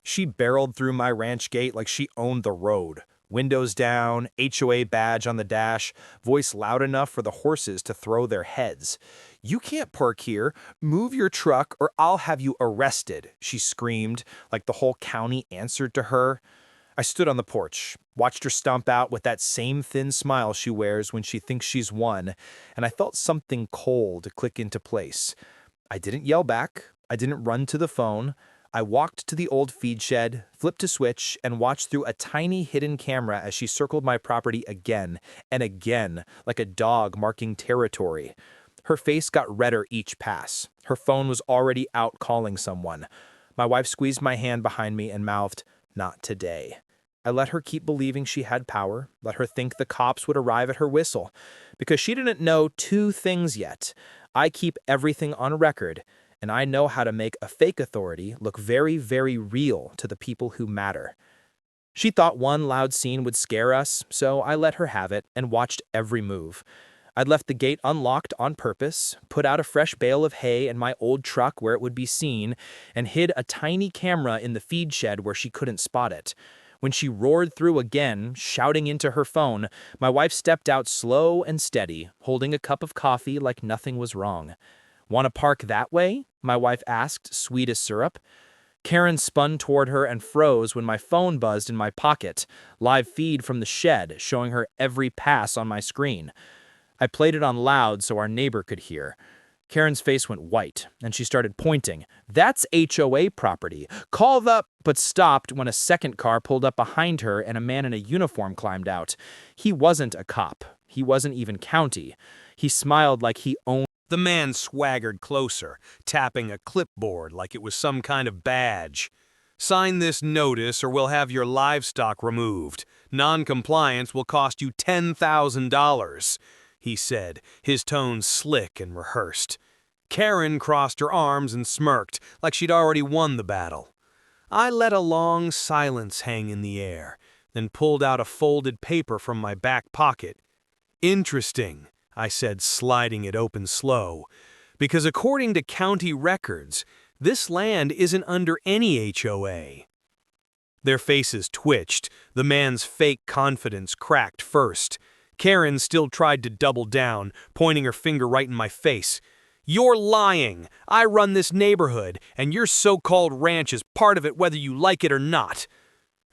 She barreled through my ranch gate like she owned the road. Windows down, HOA badge on the dash, voice loud enough for the horses to throw their heads. "You can't park here. Move your truck or I'll have you arrested," she screamed, like the whole county answered to her. I stood on the porch, watched her stomp out with that same thin smile she wears when she thinks she's won, and I felt something cold click into place. I didn't yell back. I didn't run to the phone. I walked to the old feed shed, flipped a switch, and watched through a tiny hidden camera as she circled my property again and again, like a dog marking territory. Her face got redder each pass. Her phone was already out calling someone. My wife squeezed my hand behind me and mouthed, "Not today." I let her keep believing she had power, let her think the cops would arrive at her whistle, because she didn't know two things yet. I keep everything on record, and I know how to make a fake authority look very, very real to the people who matter. She thought one loud scene would scare us, so I let her have it and watched every move. I'd left the gate unlocked on purpose, put out a fresh bale of hay in my old truck where it would be seen, and hid a tiny camera in the feed shed where she couldn't spot it. When she roared through again, shouting into her phone, my wife stepped out slow and steady, holding a cup of coffee like nothing was wrong. "Want to park that way?" my wife asked, sweet as syrup. Karen spun toward her and froze when my phone buzzed in my pocket, live feed from the shed showing her every pass on my screen. I played it on loud so our neighbor could hear. Karen's face went white, and she started pointing. "That's HOA property. Call the—" but stopped when a second car pulled up behind her and a man in a uniform climbed out. He wasn't a cop. He wasn't even county. He smiled like he owned. The man swaggered closer, tapping a clipboard like it was some kind of badge. "Sign this notice or we'll have your livestock removed. Non-compliance will cost you $10,000. He said, his tone slick and rehearsed. Karen crossed her arms and smirked, like she'd already won the battle. I let a long silence hang in the air, then pulled out a folded paper from my back pocket. "Interesting," I said, sliding it open slow, "because according to county records, this land isn't under any HOA. Their faces twitched. The man's fake confidence cracked first. Karen still tried to double down, pointing her finger right in my face. "You're lying. I run this neighborhood, and your so-called ranch is part of it whether you like it or not."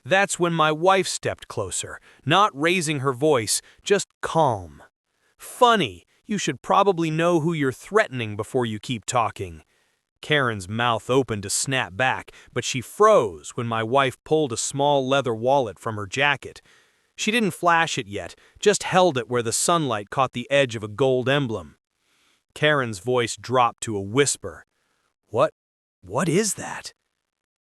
That's when my wife stepped closer, not raising her voice, just calm. "Funny, you should probably know who you're threatening before you keep talking." Karen's mouth opened to snap back, but she froze when my wife pulled a small leather wallet from her jacket. She didn't flash it yet, just held it where the sunlight caught the edge of a gold emblem. Karen's voice dropped to a whisper. What is that?"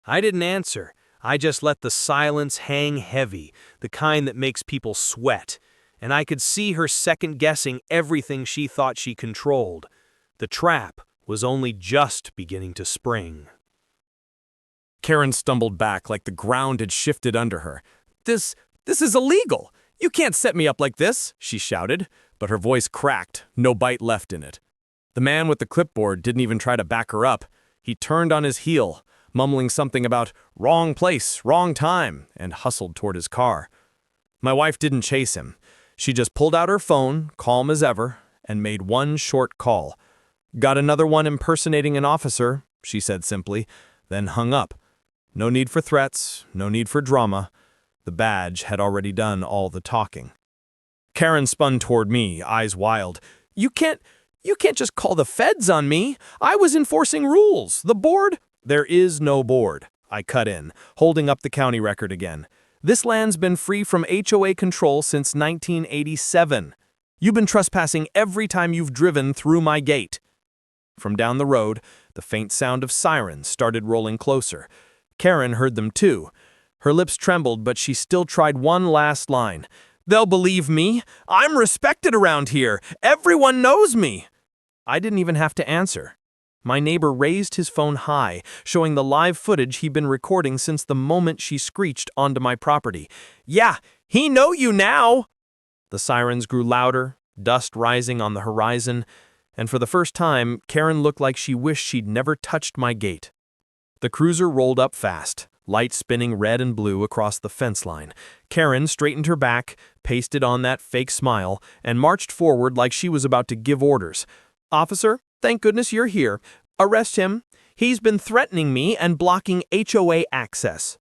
I didn't answer. I just let the silence hang heavy, the kind that makes people sweat, and I could see her second-guessing everything she thought she controlled. The trap was only just beginning to spring. Karen stumbled back like the ground had shifted under her. This is illegal! You can't set me up like this!" she shouted, but her voice cracked, no bite left in it. The man with the clipboard didn't even try to back her up. He turned on his heel, mumbling something about wrong place, wrong time, and hustled toward his car. My wife didn't chase him. She just pulled out her phone, calm as ever, and made one short call. "Got another one impersonating an officer," she said simply, then hung up. No need for threats, no need for drama. The badge had already done all the talking. Karen spun toward me, eyes wild. You can't just call the feds on me. I was enforcing rules. The board—" "There is no board," I cut in, holding up the county record again. "This land's been free from HOA control since 1987. You've been trespassing every time you've driven through my gate." From down the road, the faint sound of sirens started rolling closer. Karen heard them too. Her lips trembled, but she still tried one last line. "They'll believe me. I'm respected around here. Everyone knows me." I didn't even have to answer. My neighbor raised his phone high, showing the live footage he'd been recording since the moment she screeched onto my property. "Yeah, he know you now!" The sirens grew louder, dust rising on the horizon, and for the first time, Karen looked like she wished she'd never touched my gate. The cruiser rolled up fast, light spinning red and blue across the fence line. Karen straightened her back, pasted on that fake smile, and marched forward like she was about to give orders. "Officer, thank goodness you're here. Arrest him. He's been threatening me and blocking HOA access."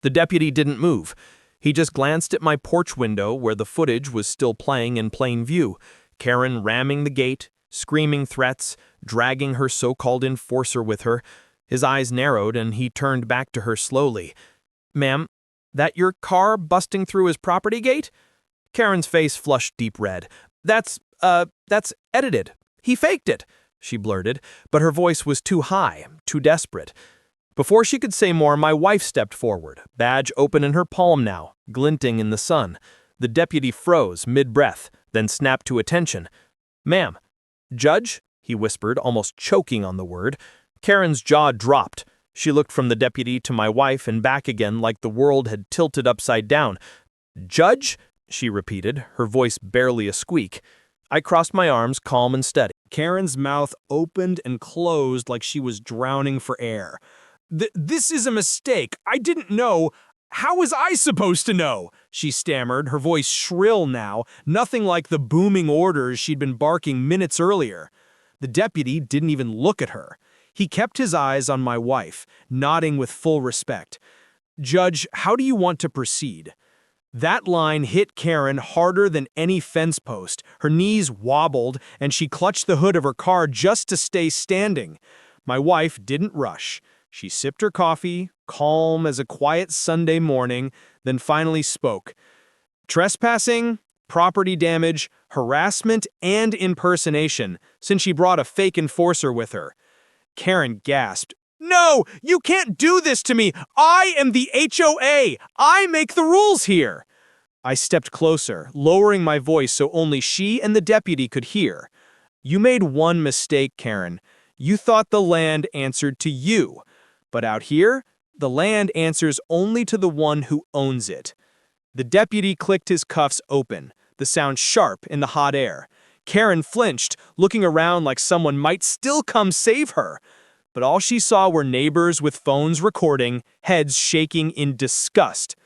The deputy didn't move. He just glanced at my porch window where the footage was still playing in plain view. Karen ramming the gate, screaming threats, dragging her so-called enforcer with her. His eyes narrowed and he turned back to her slowly. "Ma'am, that your car busting through his property gate?" Karen's face flushed deep red. That's edited. He faked it," she blurted, but her voice was too high, too desperate. Before she could say more, my wife stepped forward, badge open in her palm now, glinting in the sun. The deputy froze mid-breath, then snapped to attention. "Ma'am." "Judge?" he whispered, almost choking on the word. Karen's jaw dropped. She looked from the deputy to my wife and back again like the world had tilted upside down. "Judge?" she repeated, her voice barely a squeak. I crossed my arms, calm and steady. Karen's mouth opened and closed like she was drowning for air. This is a mistake. I didn't know. How was I supposed to know?" she stammered, her voice shrill now, nothing like the booming orders she'd been barking minutes earlier. The deputy didn't even look at her. He kept his eyes on my wife, nodding with full respect. "Judge, how do you want to proceed?" That line hit Karen harder than any fence post. Her knees wobbled, and she clutched the hood of her car just to stay standing. My wife didn't rush. She sipped her coffee, calm as a quiet Sunday morning, then finally spoke. "Trespassing, property damage, harassment, and impersonation, since she brought a fake enforcer with her." Karen gasped. "No, you can't do this to me! I am the HOA! I make the rules here!" I stepped closer, lowering my voice so only she and the deputy could hear. "You made one mistake, Karen. You thought the land answered to you. But out here, the land answers only to the one who owns it." The deputy clicked his cuffs open, the sound sharp in the hot air. Karen flinched, looking around like someone might still come save her. But all she saw were neighbors with phones recording, heads shaking in disgust.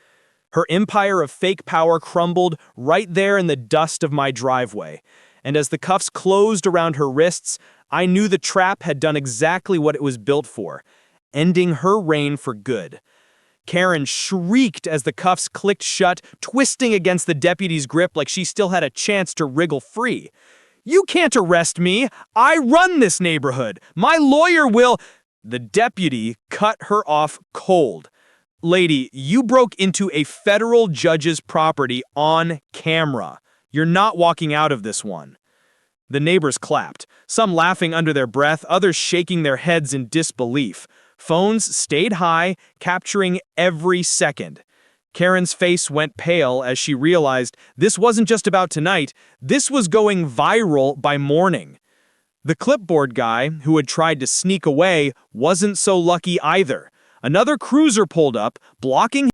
Her empire of fake power crumbled right there in the dust of my driveway. And as the cuffs closed around her wrists, I knew the trap had done exactly what it was built for, ending her reign for good. Karen shrieked as the cuffs clicked shut, twisting against the deputy's grip like she still had a chance to wriggle free. "You can't arrest me! I run this neighborhood! My lawyer will—" The deputy cut her off cold. "Lady, you broke into a federal judge's property on camera. You're not walking out of this one." The neighbors clapped, some laughing under their breath, others shaking their heads in disbelief. Phones stayed high, capturing every second. Karen's face went pale as she realized this wasn't just about tonight, this was going viral by morning. The clipboard guy, who had tried to sneak away, wasn't so lucky either. Another cruiser pulled up, blocking